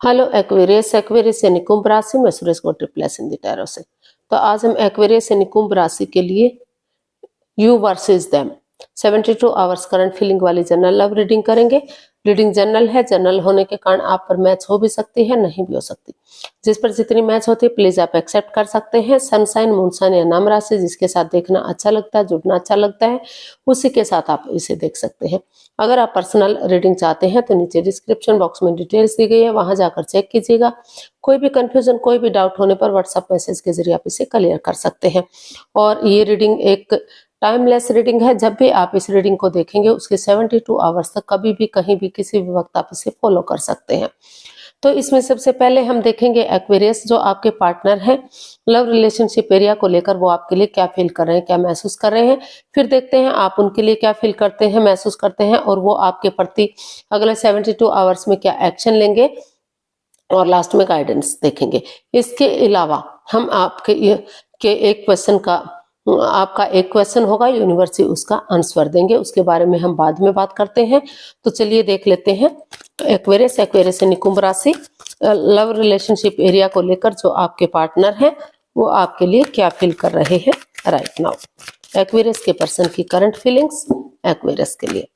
Hello Aquarius. Aquarius यानी कुंभ राशि में सुरेश को ट्रिप्लेस इन द टैरो से। तो आज हम एक्वेरियस यानी कुंभ राशि के लिए you versus them 72 hours current feeling वाली जनरल लव रीडिंग करेंगे। रीडिंग जनरल है, जनरल होने के कारण आप पर मैच हो भी सकती है, नहीं भी हो सकती। जिस पर जितनी मैच होती है प्लीज आप एक्सेप्ट कर सकते हैं। सनसाइन, मूनसाइन या नाम राशि जिसके साथ देखना अच्छा लगता है, जुड़ना अच्छा लगता है, उसी के साथ आप इसे देख सकते हैं। अगर आप पर्सनल रीडिंग चाहते हैं तो नीचे डिस्क्रिप्शन बॉक्स में डिटेल्स दी गई है, वहां जाकर चेक कीजिएगा। कोई भी कंफ्यूजन, कोई भी डाउट होने पर व्हाट्सएप मैसेज के जरिए आप इसे क्लियर कर सकते हैं। और ये रीडिंग एक टाइमलेस रीडिंग है। जब भी आप इस रीडिंग को देखेंगे उसके 72 आवर्स तक कभी भी कहीं भी किसी भी वक्त आप इसे फॉलो कर सकते हैं। तो इसमें सबसे पहले हम देखेंगे एक्वेरियस, जो आपके पार्टनर हैं, लव रिलेशनशिप एरिया को लेकर वो आपके लिए क्या फील कर रहे हैं, क्या महसूस कर रहे हैं। फिर देखते हैं आप उनके लिए क्या फील करते हैं, महसूस करते हैं, और वो आपके प्रति अगले 72 आवर्स में क्या एक्शन लेंगे, और लास्ट में गाइडेंस देखेंगे। इसके अलावा हम आपका एक क्वेश्चन होगा, यूनिवर्सिटी उसका आंसर देंगे, उसके बारे में हम बाद में बात करते हैं। तो चलिए देख लेते हैं एक्वेरियस। एक्वेरियस यानी कुंभ राशि, लव रिलेशनशिप एरिया को लेकर जो आपके पार्टनर हैं वो आपके लिए क्या फील कर रहे हैं राइट नाउ। एक्वेरियस के पर्सन की करंट फीलिंग्स एक्वेरियस के लिए।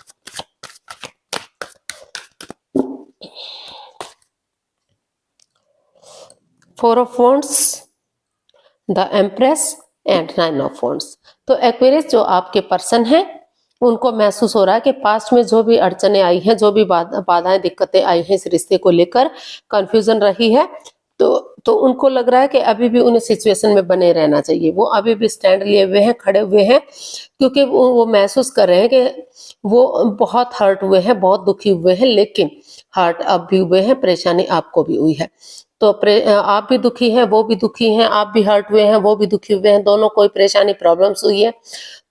Four of wands, the empress and 9 of wands. तो एक्वेरियस जो आपके पर्सन हैं उनको महसूस हो रहा है कि पास्ट में जो भी अड़चने आई हैं, जो भी बाधाएं दिक्कतें आई हैं, इस रिश्ते को लेकर कंफ्यूजन रही है, तो उनको लग रहा है कि अभी भी उन्हें सिचुएशन में बने रहना चाहिए। वो अभी भी स्टैंड लिए हुए हैं, खड़े हुए हैं, क्योंकि वो महसूस कर रहे हैं कि वो बहुत हर्ट हुए हैं, बहुत दुखी हुए हैं, लेकिन हर्ट अब भी हुए हैं, परेशानी आपको भी हुई है। तो आप भी दुखी हैं, वो भी दुखी हैं, आप भी हर्ट हुए हैं, वो भी दुखी हुए हैं, दोनों कोई परेशानी प्रॉब्लम्स हुई है।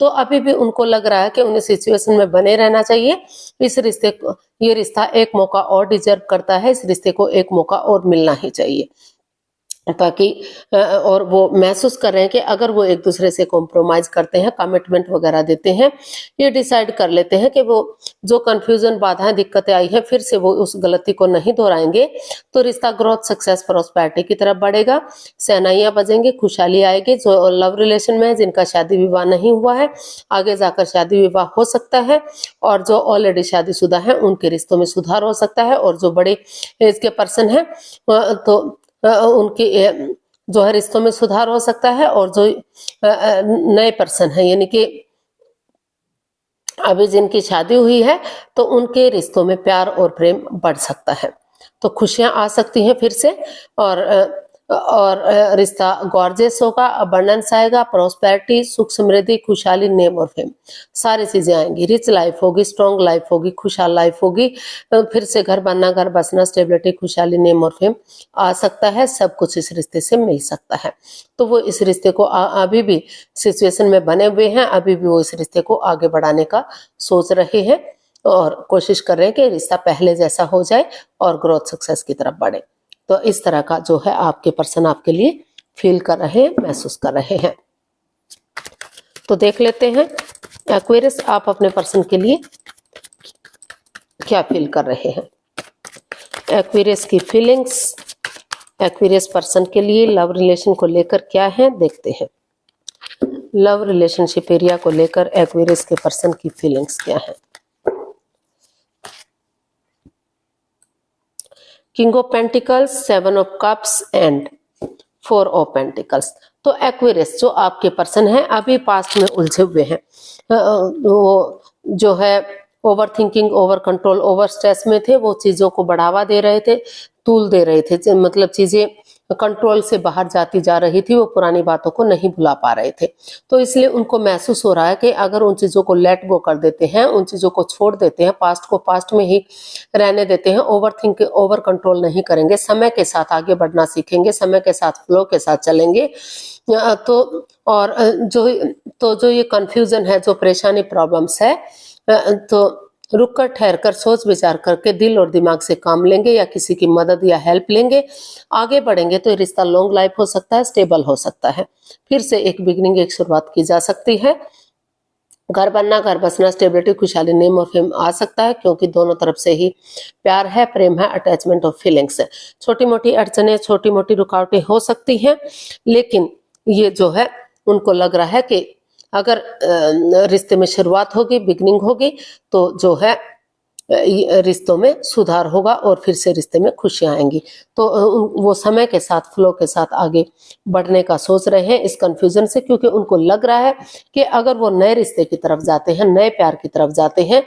तो अभी भी उनको लग रहा है कि उन्हें सिचुएशन में बने रहना चाहिए। इस रिश्ते को, ये रिश्ता एक मौका और डिजर्व करता है, इस रिश्ते को एक मौका और मिलना ही चाहिए, ताकि और वो महसूस कर रहे हैं कि अगर वो एक दूसरे से कॉम्प्रोमाइज करते हैं, कमिटमेंट वगैरह देते हैं, ये डिसाइड कर लेते हैं कि वो जो कंफ्यूजन, बाधाएं, दिक्कतें आई हैं, फिर से वो उस गलती को नहीं दोहराएंगे, तो रिश्ता ग्रोथ, सक्सेस, प्रोस्पेरिटी की तरफ बढ़ेगा, सहनाइयां बजेंगी, खुशहाली आएगी। जो लव रिलेशन में है, जिनका शादी विवाह नहीं हुआ है, आगे जाकर शादी विवाह हो सकता है, और जो ऑलरेडी शादीशुदा है उनके रिश्तों में सुधार हो सकता है, और जो बड़े एज के पर्सन है तो उनकी जो है रिश्तों में सुधार हो सकता है, और जो नए पर्सन है, यानी कि अभी जिनकी शादी हुई है, तो उनके रिश्तों में प्यार और प्रेम बढ़ सकता है। तो खुशियां आ सकती हैं फिर से, और रिश्ता गॉर्जियस होगा, अबंडेंस आएगा, प्रोस्पेरिटी, सुख समृद्धि, खुशहाली, नेम और फेम, सारी चीजें आएंगी। रिच लाइफ होगी, स्ट्रॉन्ग लाइफ होगी, खुशहाल लाइफ होगी, फिर से घर बनना, घर बसना, स्टेबिलिटी, खुशहाली, नेम और फेम आ सकता है। सब कुछ इस रिश्ते से मिल सकता है। तो वो इस रिश्ते को अभी भी सिचुएशन में बने हुए हैं, अभी भी वो इस रिश्ते को आगे बढ़ाने का सोच रहे हैं, और कोशिश कर रहे हैं कि रिश्ता पहले जैसा हो जाए और ग्रोथ, सक्सेस की तरफ बढ़े। तो इस तरह का जो है आपके पर्सन आपके लिए फील कर रहे हैं, महसूस कर रहे हैं। तो देख लेते हैं एक्वेरियस, आप अपने पर्सन के लिए क्या फील कर रहे हैं। एक्वेरियस की फीलिंग्स एक्वेरियस पर्सन के लिए लव रिलेशन को लेकर क्या है, देखते हैं। लव रिलेशनशिप एरिया को लेकर एक्वेरियस के पर्सन की फीलिंग्स क्या है। King of pentacles, 7 of cups and 4 of pentacles. तो एक्वेरियस जो आपके पर्सन है अभी पास्ट में उलझे हुए हैं, वो जो है over thinking, over control, over stress में थे, वो चीजों को बढ़ावा दे रहे थे, तूल दे रहे थे, मतलब चीजें कंट्रोल से बाहर जाती जा रही थी, वो पुरानी बातों को नहीं भुला पा रहे थे। तो इसलिए उनको महसूस हो रहा है कि अगर उन चीजों को लेट गो कर देते हैं, उन चीजों को छोड़ देते हैं, पास्ट को पास्ट में ही रहने देते हैं, ओवर थिंक, ओवर कंट्रोल नहीं करेंगे, समय के साथ आगे बढ़ना सीखेंगे, समय के साथ फ्लो के साथ चलेंगे, तो और जो ये कंफ्यूजन है, जो परेशानी, प्रॉब्लम्स है, तो रुक कर, ठहर कर, सोच विचार करके दिल और दिमाग से काम लेंगे, या किसी की मदद या हेल्प लेंगे, आगे बढ़ेंगे, तो ये रिश्ता लॉन्ग लाइफ हो सकता है, स्टेबल हो सकता है, फिर से एक बिगिनिंग, एक शुरुआत की जा सकती है। घर बनना, घर बसना, स्टेबिलिटी, खुशहाली, नेम और फेम आ सकता है, क्योंकि दोनों तरफ से ही प्यार है, प्रेम है, अटैचमेंट और फीलिंग्स है। छोटी मोटी अड़चने, छोटी मोटी रुकावटें हो सकती हैं, लेकिन ये जो है उनको लग रहा है कि अगर रिश्ते में शुरुआत होगी, बिगनिंग होगी, तो जो है रिश्तों में सुधार होगा और फिर से रिश्ते में खुशियां आएंगी। तो वो समय के साथ, फ्लो के साथ आगे बढ़ने का सोच रहे हैं इस कंफ्यूजन से, क्योंकि उनको लग रहा है कि अगर वो नए रिश्ते की तरफ जाते हैं, नए प्यार की तरफ जाते हैं,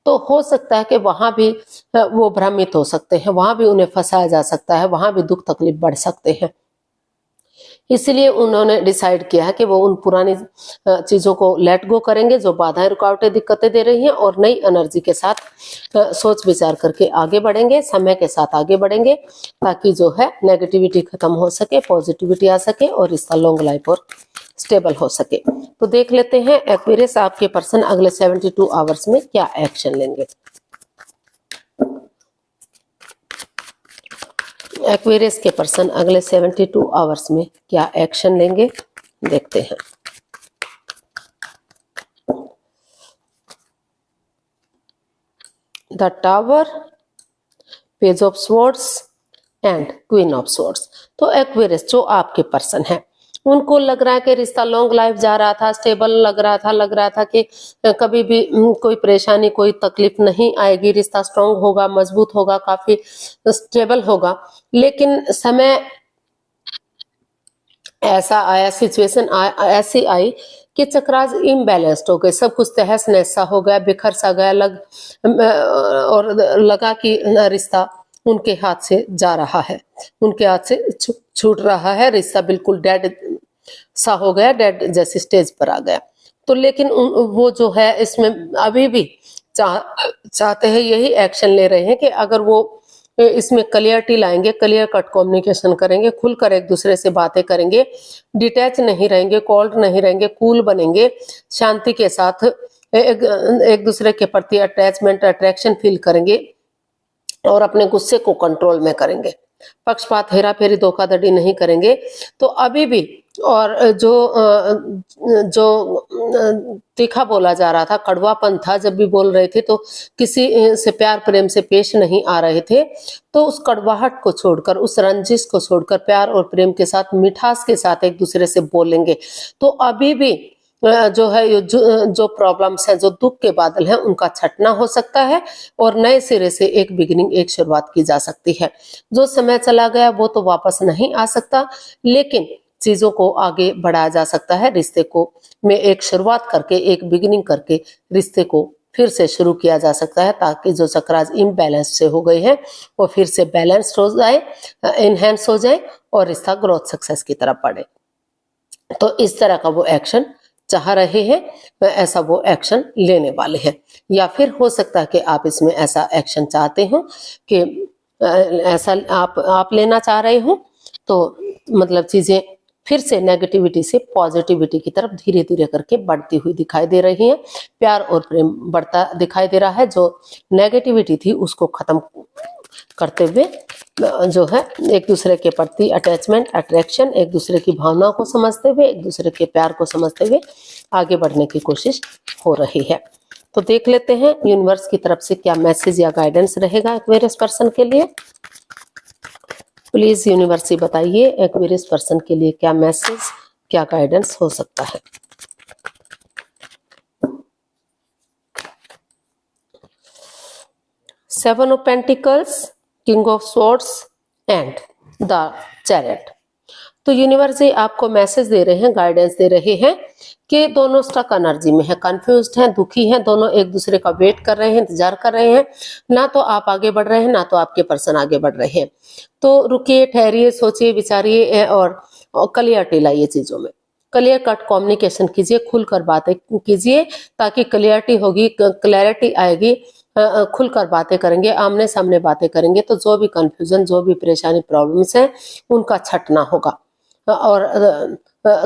तो हो सकता है कि वहां भी वो भ्रमित हो सकते हैं, वहां भी उन्हें फंसाया जा सकता है, वहां भी दुख तकलीफ बढ़ सकते हैं। इसलिए उन्होंने डिसाइड किया है कि वो उन पुरानी चीजों को लेट गो करेंगे जो बाधाएं, रुकावटें, दिक्कतें दे रही हैं, और नई एनर्जी के साथ सोच विचार करके आगे बढ़ेंगे, समय के साथ आगे बढ़ेंगे, ताकि जो है नेगेटिविटी खत्म हो सके, पॉजिटिविटी आ सके और रिश्ता लॉन्ग लाइफ और स्टेबल हो सके। तो देख लेते हैं एक्वेरियस आपके पर्सन अगले 72 आवर्स में क्या एक्शन लेंगे। एक्वेरियस के पर्सन अगले 72 आवर्स में क्या एक्शन लेंगे, देखते हैं। The tower, page of swords and queen of swords. तो एक्वेरियस जो आपके पर्सन है, उनको लग रहा है कि रिश्ता लॉन्ग लाइफ जा रहा था, स्टेबल लग रहा था कि कभी भी कोई परेशानी, कोई तकलीफ नहीं आएगी, रिश्ता स्ट्रांग होगा, मजबूत होगा, काफी स्टेबल होगा। लेकिन समय ऐसा आया, सिचुएशन ऐसी आई कि चक्रास इम्बैलेंस्ड हो गए, सब कुछ तहस नहस सा हो गया, बिखर सा गया, और लगा कि रिश्ता उनके हाथ से जा रहा है, उनके हाथ से छूट रहा है, रिश्ता बिल्कुल डेड सा हो गया, डेड जैसी स्टेज पर आ गया। तो लेकिन वो जो है इसमें अभी भी चाहते हैं, यही एक्शन ले रहे हैं कि अगर वो इसमें क्लियरिटी लाएंगे, क्लियर कट कम्युनिकेशन करेंगे, खुलकर एक दूसरे से बातें करेंगे, डिटैच नहीं रहेंगे, कोल्ड नहीं रहेंगे, कूल बनेंगे, शांति के साथ एक दूसरे के प्रति अटैचमेंट, अट्रैक्शन फील करेंगे और अपने गुस्से को कंट्रोल में करेंगे, पक्षपात, हेरा फेरी, धोखाधड़ी नहीं करेंगे। तो अभी भी, और जो तीखा बोला जा रहा था, कड़वापन था, जब भी बोल रहे थे तो किसी से प्यार प्रेम से पेश नहीं आ रहे थे, तो उस कड़वाहट को छोड़कर, उस रंजिश को छोड़कर प्यार और प्रेम के साथ, मिठास के साथ एक दूसरे से बोलेंगे। तो अभी भी जो है जो प्रॉब्लम्स हैं, जो दुख के बादल हैं, उनका छटना हो सकता है और नए सिरे से एक बिगिनिंग, एक शुरुआत की जा सकती है। जो समय चला गया वो तो वापस नहीं आ सकता, लेकिन चीजों को आगे बढ़ाया जा सकता है, रिश्ते को में एक शुरुआत करके, एक बिगिनिंग करके रिश्ते को फिर से शुरू किया जा सकता है, ताकि जो चक्रास इम्बैलेंस से हो गए हैं वो फिर से बैलेंस्ड हो जाए, इनहेंस हो जाए और रिश्ता ग्रोथ सक्सेस की तरफ बढ़े। तो इस तरह का वो एक्शन चाह रहे हैं, ऐसा वो एक्शन लेने वाले हैं। या फिर हो सकता है कि आप इसमें ऐसा एक्शन चाहते हो कि ऐसा आप लेना चाह रहे हो, तो मतलब चीजें फिर से नेगेटिविटी से पॉजिटिविटी की तरफ धीरे धीरे करके बढ़ती हुई दिखाई दे रही हैं, प्यार और प्रेम बढ़ता दिखाई दे रहा है। जो नेगेटिविटी थी उसको खत्म करते हुए जो है एक दूसरे के प्रति अटैचमेंट, अट्रैक्शन, एक दूसरे की भावनाओं को समझते हुए, एक दूसरे के प्यार को समझते हुए आगे बढ़ने की कोशिश हो रही है। तो देख लेते हैं यूनिवर्स की तरफ से क्या मैसेज या गाइडेंस रहेगा एक्वेरियस पर्सन के लिए। प्लीज यूनिवर्स ही बताइए एक्वेरियस पर्सन के लिए क्या मैसेज, क्या गाइडेंस हो सकता है। Seven of pentacles, king of swords and the chariot. तो यूनिवर्स ही आपको मैसेज दे रहे हैं, गाइडेंस दे रहे हैं कि दोनों स्टक एनर्जी में है, कंफ्यूज्ड हैं, दुखी हैं, दोनों एक दूसरे का वेट कर रहे हैं, इंतजार कर रहे हैं। ना तो आप आगे बढ़ रहे हैं, ना तो आपके पर्सन आगे बढ़ रहे हैं। तो रुकिए, ठहरिए, सोचिए, विचारिए और क्लियरिटी लाइए चीजों में। क्लियर कट कम्युनिकेशन कीजिए, खुलकर बातें कीजिए, ताकि क्लियरिटी होगी, क्लैरिटी आएगी, खुलकर बातें करेंगे, आमने सामने बातें करेंगे, तो जो भी कंफ्यूजन, जो भी परेशानी, प्रॉब्लम्स हैं, उनका छटना होगा और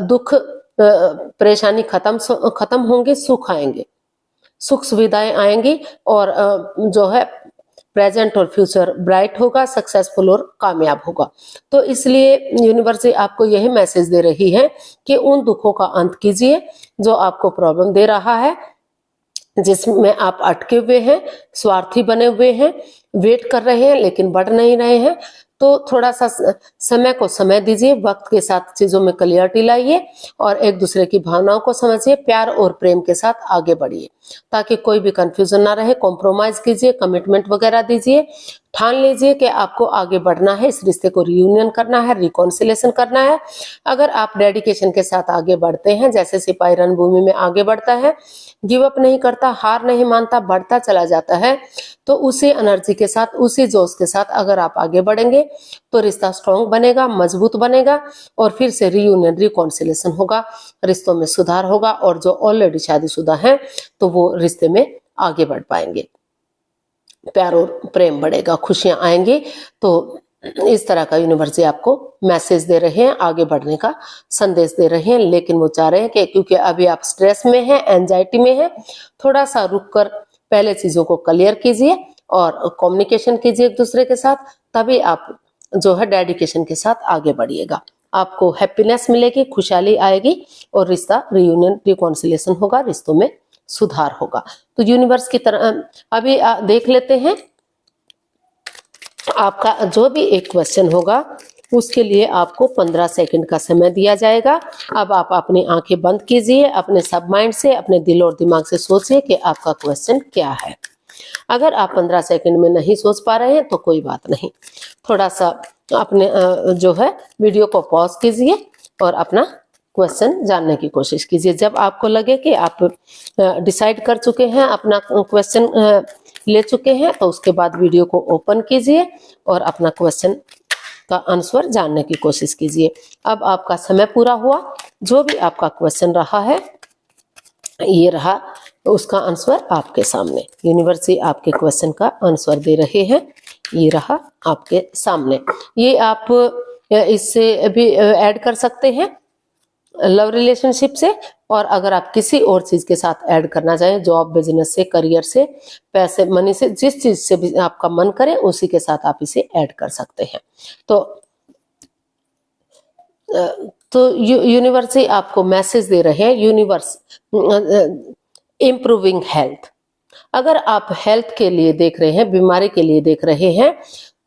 दुख, परेशानी खत्म होंगे, सुख आएंगे, सुख सुविधाएं आएंगी और जो है प्रेजेंट और फ्यूचर ब्राइट होगा, सक्सेसफुल और कामयाब होगा। तो इसलिए यूनिवर्स आपको यही मैसेज दे रही है कि उन दुखों का अंत कीजिए जो आपको प्रॉब्लम दे रहा है, जिसमें आप अटके हुए हैं, स्वार्थी बने हुए हैं, वेट कर रहे हैं लेकिन बढ़ नहीं रहे हैं, तो थोड़ा सा समय को समय दीजिए, वक्त के साथ चीजों में क्लियरिटी लाइए और एक दूसरे की भावनाओं को समझिए, प्यार और प्रेम के साथ आगे बढ़िए ताकि कोई भी कंफ्यूजन ना रहे। कॉम्प्रोमाइज कीजिए, कमिटमेंट वगैरह दीजिए, ठान लीजिए कि आपको आगे बढ़ना है, इस रिश्ते को रियूनियन करना है, रिकॉन्सिलेशन करना है। अगर आप डेडिकेशन के साथ आगे बढ़ते हैं, जैसे सिपाही रणभूमि में आगे बढ़ता है, गिव अप नहीं करता, हार नहीं मानता, बढ़ता चला जाता है, तो उसी एनर्जी के साथ, उसी जोश के साथ अगर आप आगे बढ़ेंगे तो रिश्ता स्ट्रांग बनेगा, मजबूत बनेगा और फिर से रियूनियन, रिकॉन्सिलेशन होगा, रिश्तों में सुधार होगा और जो ऑलरेडी शादीशुदा हैं तो वो रिश्ते में आगे बढ़ पाएंगे, प्यार और प्रेम बढ़ेगा, खुशियां आएंगी। तो इस तरह का यूनिवर्स आपको मैसेज दे रहे हैं, आगे बढ़ने का संदेश दे रहे हैं, लेकिन वो चाह रहे हैं कि क्योंकि अभी आप स्ट्रेस में हैं, एंजाइटी में हैं, थोड़ा सा रुककर पहले चीजों को क्लियर कीजिए और कम्युनिकेशन कीजिए एक दूसरे के साथ, तभी आप जो है डेडिकेशन के साथ आगे बढ़िएगा। आपको हैप्पीनेस मिलेगी, खुशहाली आएगी और रिश्ता रियूनियन, रिकॉन्सिलेशन होगा, रिश्तों में सुधार होगा। तो यूनिवर्स की तरह अभी देख लेते हैं आपका जो भी एक क्वेश्चन होगा उसके लिए आपको 15 सेकंड का समय दिया जाएगा। अब आप अपनी आंखें बंद कीजिए, अपने सब माइंड से, अपने दिल और दिमाग से सोचिए कि आपका क्वेश्चन क्या है। अगर आप 15 सेकंड में नहीं सोच पा रहे हैं तो कोई बात नहीं, थोड़ा सा अपने जो है वीडियो को पॉज कीजिए और अपना क्वेश्चन जानने की कोशिश कीजिए। जब आपको लगे कि आप डिसाइड कर चुके हैं, अपना क्वेश्चन ले चुके हैं, तो उसके बाद वीडियो को ओपन कीजिए और अपना क्वेश्चन का आंसर जानने की कोशिश कीजिए। अब आपका समय पूरा हुआ, जो भी आपका क्वेश्चन रहा है ये रहा, उसका आंसर आपके सामने, यूनिवर्स आपके क्वेश्चन का आंसर दे रहे हैं, ये रहा आपके सामने। ये आप इससे भी ऐड कर सकते हैं लव रिलेशनशिप से, और अगर आप किसी और चीज के साथ ऐड करना चाहें, जॉब, बिजनेस से, करियर से, पैसे, मनी से, जिस चीज से भी आपका मन करे उसी के साथ आप इसे ऐड कर सकते हैं। तो यूनिवर्स ही आपको मैसेज दे रहे हैं, यूनिवर्स इम्प्रूविंग हेल्थ। अगर आप हेल्थ के लिए देख रहे हैं, बीमारी के लिए देख रहे हैं,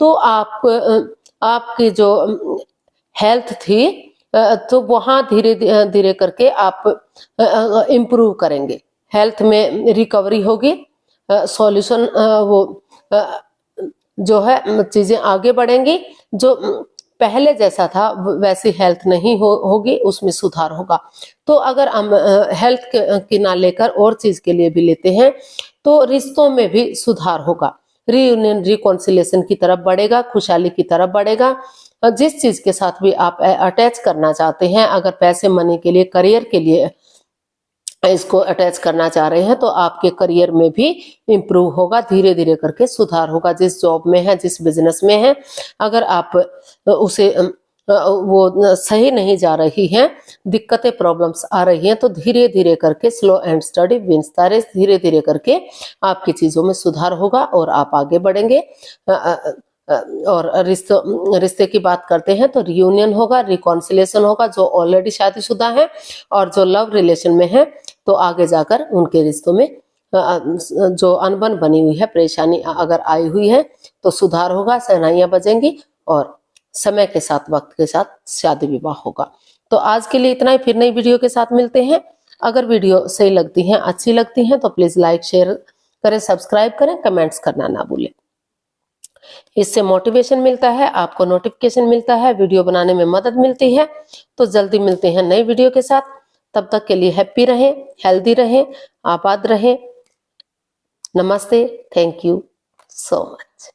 तो आपकी जो हेल्थ थी तो वहां धीरे धीरे करके आप इम्प्रूव करेंगे, हेल्थ में रिकवरी होगी, सॉल्यूशन वो जो है चीजें आगे बढ़ेंगी, जो पहले जैसा था वैसी हेल्थ नहीं होगी, उसमें सुधार होगा। तो अगर हम हेल्थ की ना लेकर और चीज के लिए भी लेते हैं तो रिश्तों में भी सुधार होगा, रियूनियन, रिकॉन्सिलेशन की तरफ बढ़ेगा, खुशहाली की तरफ बढ़ेगा। जिस चीज के साथ भी आप अटैच करना चाहते हैं, अगर पैसे, मनी के लिए, करियर के लिए इसको अटैच करना चाह रहे हैं, तो आपके करियर में भी इम्प्रूव होगा, धीरे धीरे करके सुधार होगा। जिस जॉब में है, जिस बिजनेस में है, अगर आप उसे वो सही नहीं जा रही हैं, दिक्कतें, प्रॉब्लम्स आ रही हैं, तो धीरे धीरे करके, slow and steady wins the race, धीरे धीरे करके आपकी चीजों में सुधार होगा और आप आगे बढ़ेंगे। और रिश्ते की बात करते हैं तो रियूनियन होगा, रिकॉन्सिलेशन होगा, जो ऑलरेडी शादीशुदा है, और जो लव रिलेशन में है तो आगे जाकर उनके रिश्तों में जो अनबन बनी हुई है, परेशानी अगर आई हुई है तो सुधार होगा, शहनाइयां बजेंगी और समय के साथ, वक्त के साथ शादी विवाह होगा। तो आज के लिए इतना ही, फिर नई वीडियो के साथ मिलते हैं। अगर वीडियो सही लगती है, अच्छी लगती है तो प्लीज लाइक, शेयर करें, सब्सक्राइब करें, कमेंट्स करना ना भूलें। इससे मोटिवेशन मिलता है, आपको नोटिफिकेशन मिलता है, वीडियो बनाने में मदद मिलती है। तो जल्दी मिलते हैं नई वीडियो के साथ, तब तक के लिए हैप्पी रहें, हेल्दी रहें, आबाद रहें। नमस्ते, थैंक यू सो मच।